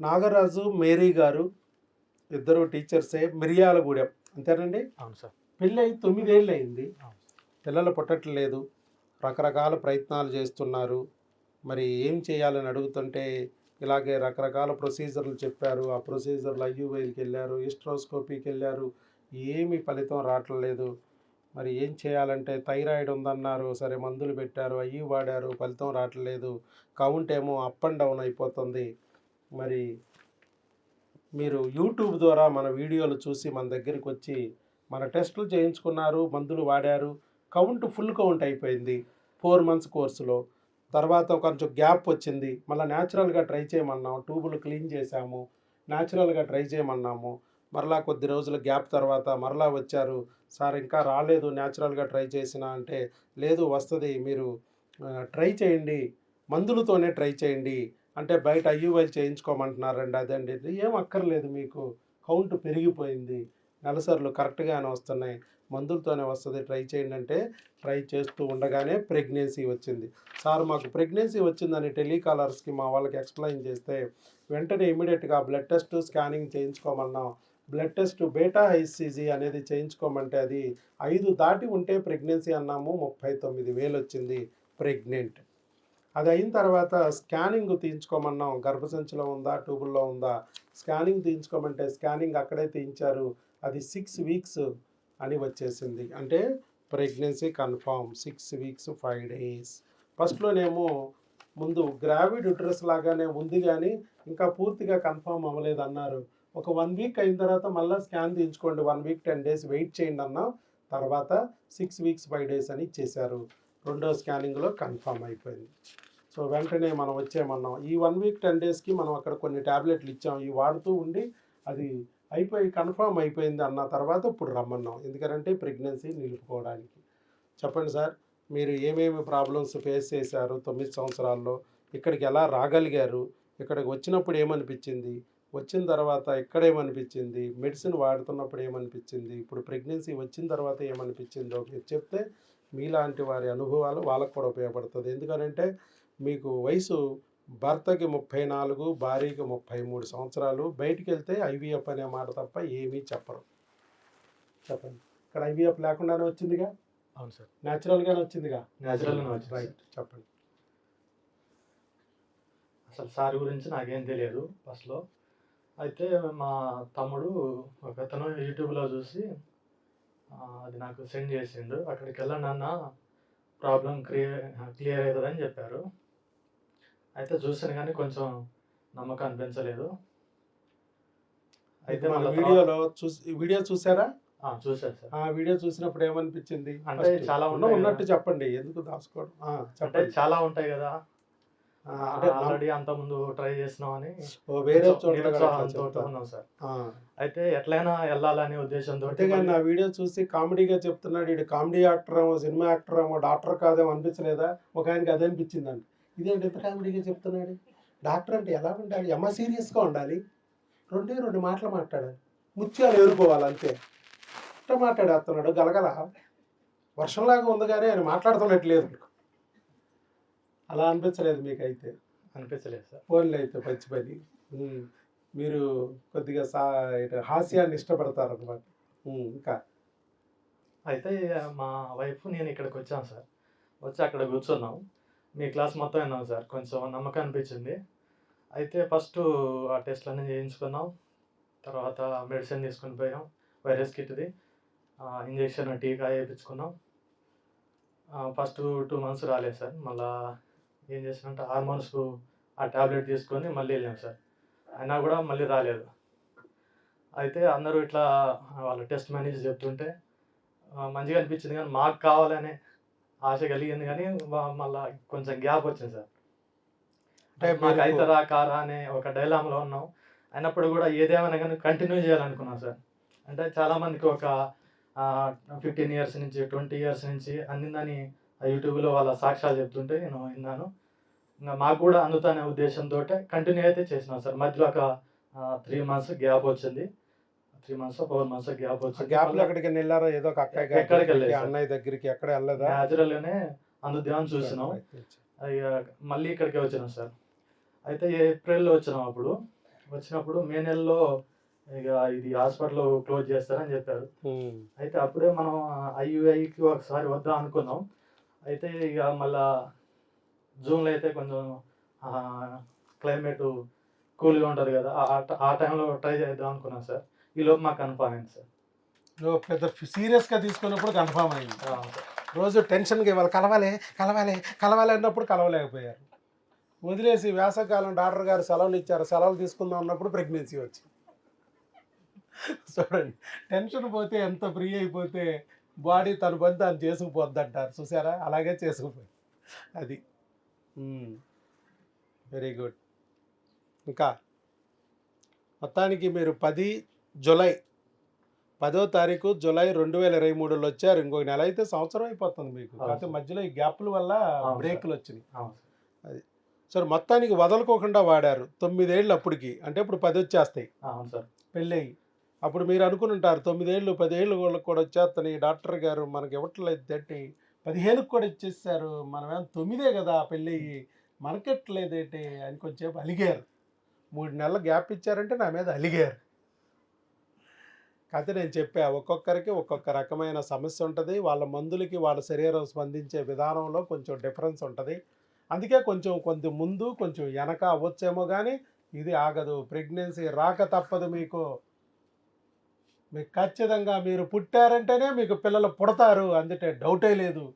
Nagaraju, Mary గారు ఇద్దరు టీచర్సే. మిర్యాలగూడెం అంతేనండి? అవును సార్. పెళ్ళయి 9 ఏళ్ళు అయింది. అవును. పిల్లలు పుట్టట్లేదు. రకరకాల ప్రయత్నాలు చేస్తున్నారు. మరి ఏం చేయాలని అడుగుతుంటే ఇలాగే రకరకాల ప్రొసీజర్లు చెప్పారు. ఆ ప్రొసీజర్లు ఐయూఐకి వెళ్ళారు, హిస్ట్రోస్కోపీకి వెళ్ళారు. ఏమీ ఫలితం రావట్లేదు. మరి ఏం చేయాలంటే థైరాయిడ్ ఉందన్నారు. సరే మందులు పెట్టారు, అయ్యి వాడారు, ఫలితం రావట్లేదు. కౌంట్ ఏమో అప్ అండ్ డౌన్ అయిపోతుంది. మరి మీరు యూట్యూబ్ ద్వారా మన వీడియోలు చూసి మన దగ్గరికి వచ్చి మన టెస్టులు చేయించుకున్నారు, మందులు వాడారు. కౌంట్ ఫుల్ కౌంట్ అయిపోయింది 4 మంత్స్ కోర్సులో. తర్వాత కొంచెం గ్యాప్ వచ్చింది. మళ్ళీ న్యాచురల్గా ట్రై చేయమన్నాం. ట్యూబులు క్లీన్ చేశాము, న్యాచురల్గా ట్రై చేయమన్నాము. మరలా కొద్ది రోజుల గ్యాప్ తర్వాత మరలా వచ్చారు. సార్ ఇంకా రాలేదు, న్యాచురల్గా ట్రై చేసినా అంటే, లేదు వస్తుంది, మీరు ట్రై చేయండి, మందులతోనే ట్రై చేయండి అంటే బయట ఐయూఐలు చేయించుకోమంటున్నారండి. అదండి ఇది ఏం అక్కర్లేదు, మీకు కౌంట్ పెరిగిపోయింది, నెలసర్లు కరెక్ట్గానే వస్తున్నాయి, మందులతోనే వస్తుంది, ట్రై చేయండి అంటే ట్రై చేస్తూ ఉండగానే ప్రెగ్నెన్సీ వచ్చింది. సార్ మాకు ప్రెగ్నెన్సీ వచ్చిందని టెలికాలర్స్కి మా వాళ్ళకి ఎక్స్ప్లెయిన్ చేస్తే వెంటనే ఇమీడియట్గా బ్లడ్ టెస్ట్, స్కానింగ్ చేయించుకోమన్నాం. బ్లడ్ టెస్ట్ బీటా హెచ్సిజీ అనేది చేయించుకోమంటే అది 5 దాటి ఉంటే ప్రెగ్నెన్సీ అన్నాము. 39,000 వచ్చింది ప్రెగ్నెంట్. అది అయిన తర్వాత స్కానింగ్ తీయించుకోమన్నాం. గర్భసంచిలో ఉందా, ట్యూబుల్లో ఉందా, స్కానింగ్ తీయించుకోమంటే స్కానింగ్ అక్కడే తీయించారు. అది 6 వీక్స్ అని వచ్చేసింది. అంటే ప్రెగ్నెన్సీ కన్ఫామ్ 6 వీక్స్ 5 days. ఫస్ట్లోనేమో ముందు గ్రావిడ్ యుటరస్ లాగానే ఉంది కానీ ఇంకా పూర్తిగా కన్ఫామ్ అవ్వలేదు అన్నారు. ఒక 1 వీక్ అయిన తర్వాత మళ్ళీ స్కాన్ తీయించుకోండి, 1 వీక్ 10 days వెయిట్ చేయండి అన్నాం. తర్వాత 6 వీక్స్ 5 days అని ఇచ్చేశారు. రెండో స్కానింగ్లో కన్ఫామ్ అయిపోయింది. సో వెంటనే మనం వచ్చేయమన్నాం. ఈ 1 వీక్ 10 daysకి మనం అక్కడ కొన్ని ట్యాబ్లెట్లు ఇచ్చాం. ఇవి వాడుతూ ఉండి అది అయిపోయి కన్ఫామ్ అయిపోయింది అన్న తర్వాత ఇప్పుడు రమ్మన్నాం. ఎందుకంటే ప్రెగ్నెన్సీ నిలుపుకోవడానికి. చెప్పండి సార్, మీరు ఏమేమి ప్రాబ్లమ్స్ ఫేస్ చేశారు 9 సంవత్సరాల్లో? ఇక్కడికి ఎలా రాగలిగారు? ఇక్కడికి వచ్చినప్పుడు ఏమనిపించింది? వచ్చిన తర్వాత ఎక్కడేమనిపించింది? మెడిసిన్ వాడుతున్నప్పుడు ఏమనిపించింది? ఇప్పుడు ప్రెగ్నెన్సీ వచ్చిన తర్వాత ఏమనిపించిందో మీరు చెప్తే మీలాంటి వారి అనుభవాలు వాళ్ళకు కూడా ఉపయోగపడుతుంది. ఎందుకంటే మీకు వయసు భర్తకి 34, భార్యకి 33 సంవత్సరాలు. బయటికి వెళ్తే ఐవీఎఫ్ అనే మాట తప్ప ఏమీ చెప్పరు. చెప్పండి, ఇక్కడ ఐవీఎఫ్ లేకుండానే వచ్చిందిగా? అవును సార్. న్యాచురల్గానే వచ్చిందిగా? న్యాచురల్గానే వచ్చింది. రైట్, చెప్పండి. అసలు సార్ గురించి నాకేం తెలియదు ఫస్ట్లో. అయితే మా తమ్ముడు ఒకతను యూట్యూబ్లో చూసి అది నాకు సెండ్ చేసిండు. అక్కడికి వెళ్ళండి అన్న, ప్రాబ్లం క్లియర్ అవుతుందని చెప్పారు. అయితే చూసాను కానీ కొంచెం నమ్మకం అనిపించలేదు. అయితే మన మళ్ళీ వీడియోలో వీడియో చూసారా? చూసాను సార్. ఆ వీడియో చూసినప్పుడు ఏమనిపించింది? అంటే చాలా ఉన్నట్టు చెప్పండి, ఎందుకు దాచుకోవడం? అంటే చెప్పండి. చాలా ఉంటాయి కదా, అంటే ఆల్రెడీ అంతకుముందు ట్రై చేసినామని వేరే నిరుత్సాహంతో ఉన్నాం సార్. అయితే ఎట్లయినా వెళ్ళాలనే ఉద్దేశంతో. అంతేగాని నా వీడియో చూసి కామెడీగా చెప్తున్నాడు, వీడు కామెడీ యాక్టర్ ఏమో, సినిమా యాక్టర్ ఏమో, డాక్టర్ కాదేమో అనిపించలేదా? ఒక ఆయనకి అదే అనిపించిందండి. ఇదేంటి ఎంత కామెడీగా చెప్తున్నాడు? డాక్టర్ అంటే ఎలా ఉండాలి? అమ్మ సీరియస్గా ఉండాలి, 2 మాటలు మాట్లాడాలి, ముత్యాలు ఏరుకోవాలి, అంతే. ఇట్లా మాట్లాడేస్తున్నాడు గలగల, వర్షంలాగా ఉంది కానీ ఆయన మాట్లాడుతున్నట్లేదు. అలా అనిపించలేదు మీకైతే? అనిపించలేదు సార్. ఫోన్లు అయితే పచ్చి పని. మీరు కొద్దిగా హాస్యాన్ని ఇష్టపడతారు అనమాట. ఇంకా అయితే మా వైఫ్ నేను ఇక్కడికి వచ్చాను సార్. వచ్చి అక్కడ కూర్చున్నాం. మీ క్లాస్ మొత్తం విన్నాం సార్. కొంచెం నమ్మకం అనిపించింది. అయితే ఫస్ట్ ఆ టెస్ట్లన్నీ చేయించుకున్నాం. తర్వాత మెడిసిన్ తీసుకొని పోయాం, వైరస్ కిట్ది. ఇంజెక్షన్ టీకా వేయించుకున్నాం. ఫస్ట్ 2 months రాలేదు సార్. మళ్ళీ ఏం చేసానంటే హార్మోన్స్కు ఆ ట్యాబ్లెట్ తీసుకొని మళ్ళీ వెళ్ళాం సార్. అయినా కూడా మళ్ళీ రాలేదు. అయితే అందరూ ఇట్లా వాళ్ళ టెస్ట్ మేనేజర్ చెప్తుంటే మంచిగా అనిపించింది, కానీ మాకు కావాలనే ఆశ కలిగింది. కానీ మళ్ళీ కొంచెం గ్యాప్ వచ్చింది సార్. అంటే మాకు అవుతారా కారా అనే ఒక డైలామ్లో ఉన్నాం. అయినప్పుడు కూడా ఏదేమైనా కానీ కంటిన్యూ చేయాలనుకున్నాం సార్. అంటే చాలామందికి ఒక 15 years నుంచి 20 years నుంచి అందిందని యూట్యూబ్లో వాళ్ళ సాక్ష్యాలు చెప్తుంటే నేను విన్నాను. ఇంకా మాకు కూడా అందుతానే ఉద్దేశంతో కంటిన్యూ అయితే చేసినాం సార్. మధ్యలో ఒక 3 months గ్యాప్ వచ్చింది. 3 months 4 months గ్యాప్ వచ్చింది. గ్యాప్లో ఎక్కడికి వెళ్ళారో? ఏదో ఒక ఎక్కడికి వెళ్ళలేదు, అన్నయ్య దగ్గరికి ఎక్కడ వెళ్ళదా? న్యాచురల్గానే అందుద్దామని చూసినాం. మళ్ళీ ఇక్కడికే వచ్చినాం సార్. అయితే ఏప్రిల్లో వచ్చినాం. అప్పుడు వచ్చినప్పుడు మే నెలలో ఇక ఇది హాస్పిటల్ క్లోజ్ చేస్తారని చెప్పారు. అయితే అప్పుడే మనం ఐయుఐకి ఒకసారి వద్దాం అనుకున్నాం. అయితే ఇక మళ్ళా జూన్లో అయితే కొంచెం క్లైమేట్ కూల్గా ఉంటుంది కదా, ఆ టైంలో ట్రై చేద్దాం అనుకున్నాం సార్. ఈలోపు మాకు కన్ఫర్మ్ అయింది సార్. నువ్వు పెద్ద సీరియస్గా తీసుకున్నప్పుడు కన్ఫామ్ అయింది. అవును సార్. రోజు టెన్షన్గా ఇవాళ కలవాలి కలవాలి కలవాలి అన్నప్పుడు కలవలేకపోయారు. వదిలేసి వేసవకాలం డాక్టర్ గారు సెలవులు ఇచ్చారు, సెలవులు తీసుకుందాం అన్నప్పుడు ప్రెగ్నెన్సీ వచ్చింది. చూడండి, టెన్షన్ పోతే ఎంత ఫ్రీ అయిపోతే బాడీ తన పని తాను చేసుకుపోద్ది అంటారు చూసారా, అలాగే చేసుకుపోయింది అది. Very good. ఇంకా మొత్తానికి మీరు 10 జూలై 10వ తారీఖు జూలై 2023లో వచ్చారు. ఇంకొక నెల అయితే సంవత్సరం అయిపోతుంది మీకు. కాకపోతే మధ్యలో ఈ గ్యాప్ల వల్ల బ్రేక్లు వచ్చినాయి. అది సరే, మొత్తానికి వదలుకోకుండా వాడారు 9 ఏళ్ళు అప్పటికి. అంటే ఇప్పుడు 10 వచ్చేస్తాయి పెళ్ళయి. అప్పుడు మీరు అనుకుని ఉంటారు 9 ఏళ్ళు 10 ఏళ్ళు వాళ్ళకి కూడా వచ్చేస్తాయి, డాక్టర్ గారు మనకి ఇవ్వట్లేదు తట్టి 15కి కూడా ఇచ్చేస్తారు, మనమేం 9 కదా పెళ్ళయి మనకెట్లేదేంటి అని కొంచెంసేపు అలిగారు. 3 నెలల గ్యాప్ ఇచ్చారంటే నా మీద అలిగారు. కాకపోతే నేను చెప్పా, ఒక్కొక్కరికి ఒక్కొక్క రకమైన సమస్య ఉంటుంది, వాళ్ళ మందులకి వాళ్ళ శరీరం స్పందించే విధానంలో కొంచెం డిఫరెన్స్ ఉంటుంది. అందుకే కొంచెం ముందు కొంచెం వెనక అవ్వచ్చేమో, కానీ ఇది ఆగదు. ప్రెగ్నెన్సీ రాక తప్పదు మీకు ఖచ్చితంగా. మీరు పుట్టారంటేనే మీకు పిల్లలు పుడతారు, అందుకే డౌటే లేదు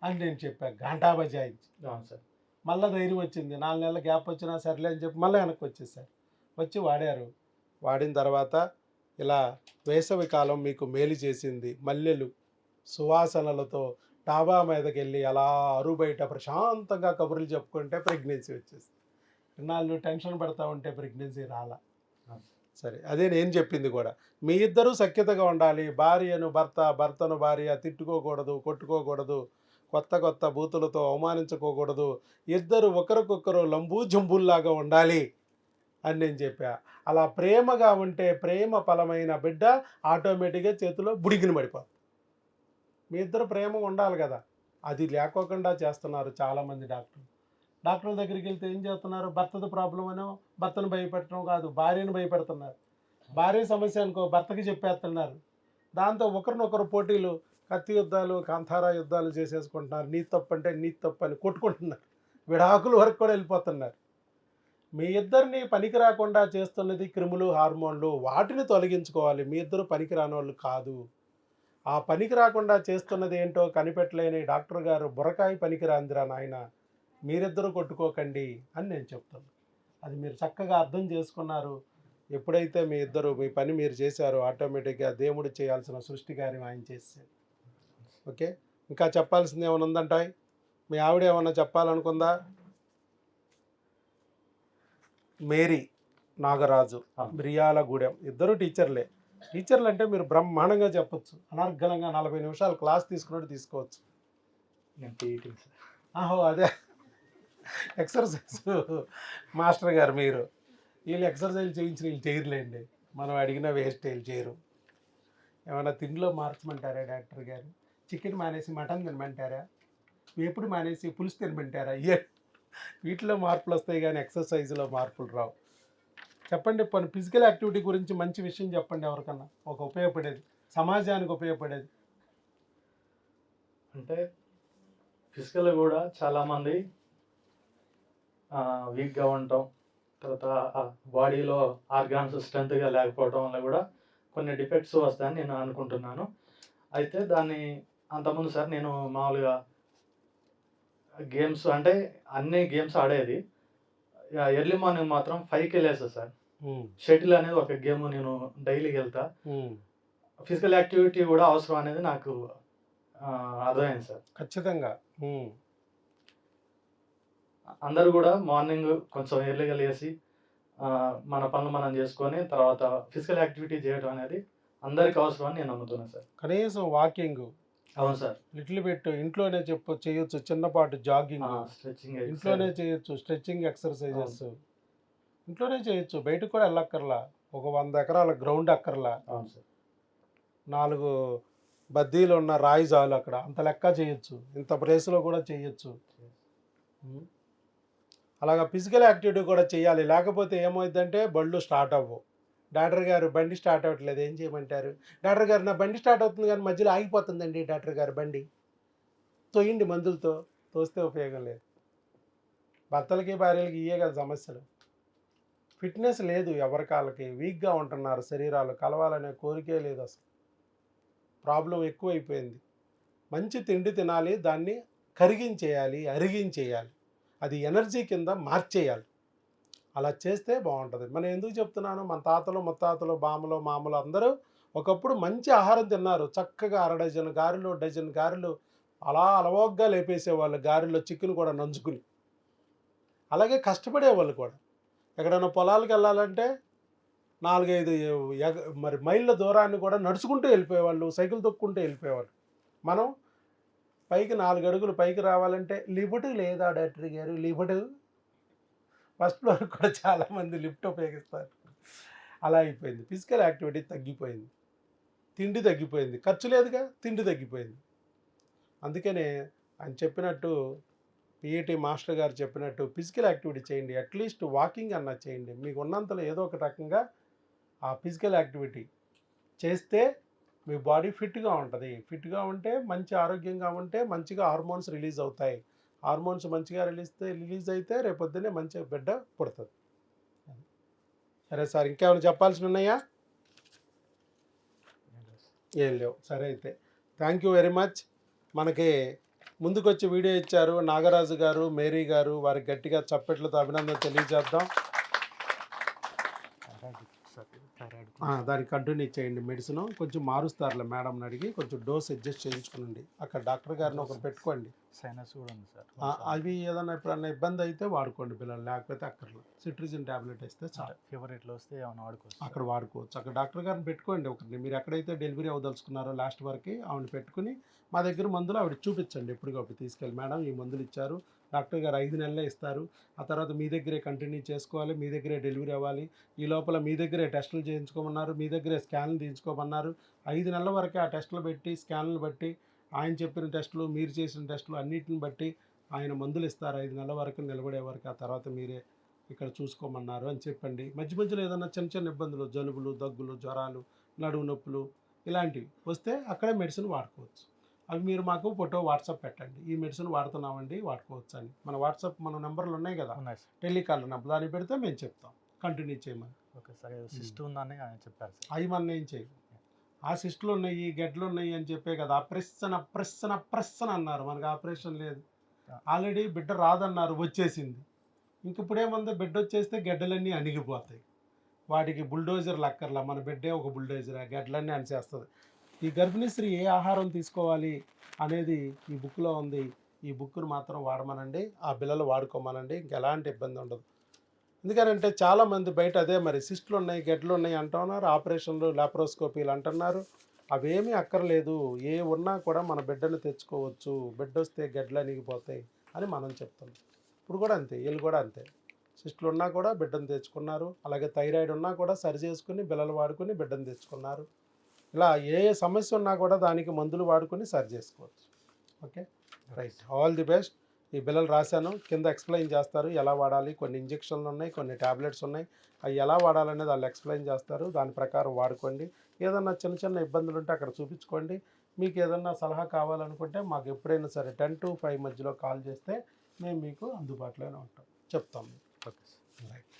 అని నేను చెప్పాను గంటా బజాయించి. సార్ మళ్ళీ ధైర్యం వచ్చింది. 4 నెలల గ్యాప్ వచ్చినా సర్లే అని చెప్పి మళ్ళీ వెనక్కి వచ్చేసారు. వచ్చి వాడారు. వాడిన తర్వాత ఇలా వేసవి కాలం మీకు మేలు చేసింది. మల్లెలు సువాసనలతో డాబా మీదకి వెళ్ళి అలా అరువు బయట ప్రశాంతంగా కబుర్లు చెప్పుకుంటే ప్రెగ్నెన్సీ వచ్చేసింది. ఇన్నాళ్ళు టెన్షన్ పడతా ఉంటే ప్రెగ్నెన్సీ రాలా. సరే, అదే నేను చెప్పింది కూడా. మీ ఇద్దరూ సఖ్యతగా ఉండాలి. భార్యను భర్త, భర్తను భార్య తిట్టుకోకూడదు, కొట్టుకోకూడదు, కొత్త బూతులతో అవమానించుకోకూడదు. ఇద్దరు ఒకరికొకరు లంబూ జంబుల్లాగా ఉండాలి అని నేను చెప్పా. అలా ప్రేమగా ఉంటే ప్రేమ ఫలమైన బిడ్డ ఆటోమేటిక్గా చేతిలో బుడిగిని పడిపోతుంది. మీ ఇద్దరు ప్రేమ ఉండాలి కదా, అది లేకోకుండా చేస్తున్నారు చాలామంది డాక్టర్ల దగ్గరికి వెళ్తే ఏం చేస్తున్నారు, భర్తది ప్రాబ్లం అనో భర్తను భయపెట్టడం కాదు, భార్యను భయపెడుతున్నారు. భార్య సమస్య అనుకో భర్తకి చెప్పేస్తున్నారు. దాంతో ఒకరినొకరు పోటీలు, కత్తి యుద్ధాలు, కాంతారా యుద్ధాలు చేసేసుకుంటున్నారు. నీ తప్పు అంటే నీ తప్పు అని కొట్టుకుంటున్నారు. విడాకుల వరకు కూడా వెళ్ళిపోతున్నారు. మీ ఇద్దరిని పనికి రాకుండా చేస్తున్నది క్రిములు, హార్మోన్లు. వాటిని తొలగించుకోవాలి. మీ ఇద్దరు పనికి రాని వాళ్ళు కాదు. ఆ పనికి రాకుండా చేస్తున్నది ఏంటో కనిపెట్టలేని డాక్టర్ గారు బుర్రకాయ పనికి రాందిరా నాయన, మీరిద్దరూ కొట్టుకోకండి అని నేను చెప్తాను. అది మీరు చక్కగా అర్థం చేసుకున్నారు. ఎప్పుడైతే మీ ఇద్దరు మీ పని మీరు చేశారో ఆటోమేటిక్గా దేవుడు చేయాల్సిన సృష్టి కార్యం ఆయన చేశారు. ఓకే, ఇంకా చెప్పాల్సింది ఏమైనా ఉందంటాయి? మీ ఆవిడ ఏమన్నా చెప్పాలనుకుందా? మేరీ నాగరాజు, మిర్యాలగూడెం, ఇద్దరు టీచర్లే. టీచర్లు అంటే మీరు బ్రహ్మాండంగా చెప్పచ్చు. అనర్గళంగా 40 నిమిషాలు క్లాస్ తీసుకున్నట్టు తీసుకోవచ్చు. ఆహో, అదే ఎక్సర్సైజ్ మాస్టర్ గారు మీరు. వీళ్ళు ఎక్సర్సైజ్ చేయించిన వీళ్ళు చేయరులేండి. మనం అడిగిన వేస్ట్ వీళ్ళు చేయరు. ఏమైనా తిండిలో మార్చమంటారా డాక్టర్ గారు? చికెన్ మానేసి మటన్ తినమంటారా? వేపుడు మానేసి పులుసు తినమంటారా? వీటిలో మార్పులు వస్తాయి కానీ ఎక్సర్సైజ్లో మార్పులు రావు. చెప్పండి, పని ఫిజికల్ యాక్టివిటీ గురించి మంచి విషయం చెప్పండి ఎవరికన్నా, ఒక ఉపయోగపడేది, సమాజానికి ఉపయోగపడేది. అంటే ఫిజికల్ కూడా చాలామంది వీక్గా ఉండటం, తర్వాత బాడీలో ఆర్గాన్స్ స్ట్రెంత్గా లేకపోవడం వల్ల కూడా కొన్ని డిఫెక్ట్స్ వస్తాయని నేను అనుకుంటున్నాను. అయితే దాన్ని అంతకుముందు సార్ నేను మామూలుగా గేమ్స్ అంటే అన్ని గేమ్స్ ఆడేది. ఎర్లీ మార్నింగ్ మాత్రం 5కి వెళ్ళేస్తా సార్. షటిల్ అనేది ఒక గేమ్ నేను డైలీకి వెళ్తా. ఫిజికల్ యాక్టివిటీ కూడా అవసరం అనేది నాకు అర్థమైంది సార్. ఖచ్చితంగా అందరూ కూడా మార్నింగ్ కొంచెం ఎర్లీగా లేసి మన పనులు మనం చేసుకొని తర్వాత ఫిజికల్ యాక్టివిటీ చేయడం అనేది అందరికి అవసరం అని నేను నమ్ముతున్నాను సార్. కనీసం వాకింగ్. అవును సార్. లిటిల్ బిట్ ఇంట్లోనే చేయొచ్చు, చిన్నపాటు జాగింగ్ స్ట్రెచింగ్ ఇంట్లోనే చేయొచ్చు, స్ట్రెచింగ్ ఎక్సర్సైజెస్ ఇంట్లోనే చేయొచ్చు, బయటకు కూడా వెళ్ళక్కర్లా. ఒక 100 ఎకరాల గ్రౌండ్ అక్కర్లా. అవును సార్. 4 బద్దీలు ఉన్న రాయి జాలు అక్కడ అంత లెక్క చేయొచ్చు, ఇంత ప్లేస్లో కూడా చేయొచ్చు. అలాగా ఫిజికల్ యాక్టివిటీ కూడా చేయాలి. లేకపోతే ఏమవుద్దంటే బళ్ళు స్టార్ట్ అవ్వవు. డాక్టర్ గారు బండి స్టార్ట్ అవ్వట్లేదు ఏం చేయమంటారు? డాక్టర్ గారు నా బండి స్టార్ట్ అవుతుంది కానీ మధ్యలో ఆగిపోతుందండి డాక్టర్ గారు బండి. తోయండి మందులతో. తోస్తే ఉపయోగం లేదు. భర్తలకి భార్యలకి ఇయే కదా సమస్యలు. ఫిట్నెస్ లేదు ఎవరి కాళ్ళకి. వీక్గా ఉంటున్నారు శరీరాలు. కలవాలనే కోరికే లేదు అసలు. ప్రాబ్లం ఎక్కువైపోయింది. మంచి తిండి తినాలి, దాన్ని కరిగించేయాలి, అరిగించేయాలి, అది ఎనర్జీ కింద మార్చేయాలి. అలా చేస్తే బాగుంటుంది. మనం ఎందుకు చెప్తున్నాను, మన తాతలు ముత్తాతలు బామ్మలు మామలు అందరూ ఒకప్పుడు మంచి ఆహారం తిన్నారు. చక్కగా అర డజన్ గారెలు డజన్ గారెలు అలా అలవోగ్గా లేపేసేవాళ్ళు, గారెల్లో చికెన్ కూడా నంచుకుని. అలాగే కష్టపడేవాళ్ళు కూడా. ఎక్కడైనా పొలాలకు వెళ్ళాలంటే 4-5 మరి మైళ్ళ దూరాన్ని కూడా నడుచుకుంటూ వెళ్ళిపోయేవాళ్ళు, సైకిల్ తొక్కుంటూ వెళ్ళిపోయేవాళ్ళు. మనం పైకి 4 అడుగులు పైకి రావాలంటే లిఫ్ట్ లేదా డాక్టర్ గారు లిఫ్ట్. ఫస్ట్ ఫ్లోర్ కూడా చాలామంది లిఫ్ట్ ఉపయోగిస్తారు. అలా అయిపోయింది. ఫిజికల్ యాక్టివిటీ తగ్గిపోయింది, తిండి తగ్గిపోయింది. ఖర్చు లేదుగా, తిండి తగ్గిపోయింది. అందుకనే ఆయన చెప్పినట్టు పిఈటి మాస్టర్ గారు చెప్పినట్టు ఫిజికల్ యాక్టివిటీ చేయండి. అట్లీస్ట్ వాకింగ్ అన్నా చేయండి. మీకు ఉన్నంతలో ఏదో ఒక రకంగా ఆ ఫిజికల్ యాక్టివిటీ చేస్తే మీ బాడీ ఫిట్గా ఉంటుంది. ఫిట్గా ఉంటే మంచి ఆరోగ్యంగా ఉంటే మంచిగా హార్మోన్స్ రిలీజ్ అవుతాయి. హార్మోన్స్ మంచిగా రిలీజ్ అయితే రేపొద్దునే మంచి బిడ్డ పుడుతుంది. సరే సార్, ఇంకేమైనా చెప్పాల్సి ఉన్నాయా? ఏం లేవు. సరే అయితే థ్యాంక్ యూ వెరీ మచ్. మనకి ముందుకొచ్చి వీడియో ఇచ్చారు నాగరాజు గారు, మేరీ గారు. వారికి గట్టిగా చప్పట్లతో అభినందన తెలియజేద్దాం. దానికి కంటిన్యూ చేయండి. మెడిసిన్ కొంచెం మారుస్తారులే మేడంని అడిగి కొంచెం డోస్ అడ్జస్ట్ చేయించుకునండి. అక్కడ డాక్టర్ గారిని ఒకరు పెట్టుకోండి. సైనస్ కూడా ఉంది సార్. అవి ఏదైనా ఎప్పుడన్నా ఇబ్బంది అయితే వాడుకోండి పిల్లలు, లేకపోతే అక్కర్లేదు. సిట్రిజిన్ ట్యాబ్లెట్ ఇస్తే చాలు. ఫీవర్ ఇట్లా వస్తే ఏమైనా వాడుకోవచ్చు. అక్కడ వాడుకోవచ్చు. అక్కడ డాక్టర్ గారిని పెట్టుకోండి ఒకరిని. మీరు ఎక్కడైతే డెలివరీ అవ్వదలుచుకున్నారో లాస్ట్ వరకు ఆవిడ పెట్టుకుని మా దగ్గర మందులు ఆవిడ చూపించండి. ఎప్పటికప్పుడు తీసుకెళ్ళి మేడం ఈ మందులు ఇచ్చారు, డాక్టర్ గారు 5 నెలలే ఇస్తారు, ఆ తర్వాత మీ దగ్గరే కంటిన్యూ చేసుకోవాలి, మీ దగ్గరే డెలివరీ అవ్వాలి, ఈ లోపల మీ దగ్గరే టెస్టులు చేయించుకోమన్నారు, మీ దగ్గరే స్కాన్లు తీయించుకోమన్నారు. 5 నెలల వరకే ఆ టెస్టులు పెట్టి స్కాన్లు బట్టి ఆయన చెప్పిన టెస్టులు మీరు చేసిన టెస్టులు అన్నిటిని బట్టి ఆయన మందులు ఇస్తారు. 5 నెలల వరకు నిలబడే వరకు. ఆ తర్వాత మీరే ఇక్కడ చూసుకోమన్నారు అని చెప్పండి. మధ్య మధ్యలో ఏదైనా చిన్న చిన్న ఇబ్బందులు, జలుబులు, దగ్గులు, జ్వరాలు, నడుము నొప్పులు ఇలాంటివి వస్తే అక్కడే మెడిసిన్ వాడుకోవచ్చు. అవి మీరు మాకు ఫోటో వాట్సాప్ పెట్టండి, ఈ మెడిసిన్ వాడుతున్నామండి వాడుకోవచ్చు అని. మన వాట్సాప్ మన నెంబర్లు ఉన్నాయి కదా, ఉన్నాయి సార్. టెలికాలర్ నెంబర్, దాన్ని పెడితే మేము చెప్తాం కంటిన్యూ చేయమని. Okay sir. సిస్ట్ ఉందని ఆయన చెప్పారు సార్. అవి మన ఏం చేయం. ఆ సిస్టులు ఉన్నాయి, గెడ్లు ఉన్నాయి అని చెప్పే కదా ఆపరేషన్ అన్నారు. మనకు ఆపరేషన్ లేదు. ఆల్రెడీ బిడ్డ రాదన్నారు, వచ్చేసింది. ఇంక ఇప్పుడేముంది, బిడ్డ వచ్చేస్తే గెడ్డలన్నీ అణిగిపోతాయి. వాటికి బుల్డోజర్లు అక్కర్లా, మన బిడ్డే ఒక బుల్డోజర్, ఆ గెడ్డలన్నీ అనిచేస్తుంది. ఈ గర్భిణీ స్త్రీ ఏ ఆహారం తీసుకోవాలి అనేది ఈ బుక్లో ఉంది. ఈ బుక్ను మాత్రం వాడమనండి, ఆ బిళ్ళలు వాడుకోమనండి, ఇంకెలాంటి ఇబ్బంది ఉండదు. ఎందుకనంటే చాలామంది బయట అదే మరి సిస్టులు ఉన్నాయి, గెడ్లు ఉన్నాయి అంటున్నారు, ఆపరేషన్లు లాప్రోస్కోపీలు అంటున్నారు. అవేమీ అక్కర్లేదు. ఏ ఉన్నా కూడా మన బిడ్డను తెచ్చుకోవచ్చు. బిడ్డ వస్తే గెడ్లు అణిగిపోతాయి అని మనం చెప్తున్నాం. ఇప్పుడు కూడా అంతే, వీళ్ళు కూడా అంతే. సిస్టులు ఉన్నా కూడా బిడ్డను తెచ్చుకున్నారు. అలాగే థైరాయిడ్ ఉన్నా కూడా సరి చేసుకుని బిళ్ళలు వాడుకుని బిడ్డను తెచ్చుకున్నారు. ఇలా ఏ సమస్య ఉన్నా కూడా దానికి మందులు వాడుకొని సరి చేసుకోవచ్చు. Okay right, all the best. ఈ బిళ్ళలు రాశాను, కింద ఎక్స్ప్లెయిన్ చేస్తారు ఎలా వాడాలి. కొన్ని ఇంజెక్షన్లు ఉన్నాయి, కొన్ని ట్యాబ్లెట్స్ ఉన్నాయి, అవి ఎలా వాడాలనేది వాళ్ళు ఎక్స్ప్లెయిన్ చేస్తారు. దాని ప్రకారం వాడుకోండి. ఏదన్నా చిన్న చిన్న ఇబ్బందులు ఉంటే అక్కడ చూపించుకోండి. మీకు ఏదన్నా సలహా కావాలనుకుంటే మాకు ఎప్పుడైనా సరే 10 to 5 మధ్యలో కాల్ చేస్తే మేము మీకు అందుబాటులోనే ఉంటాం, చెప్తాం. Okay sir. రైట్.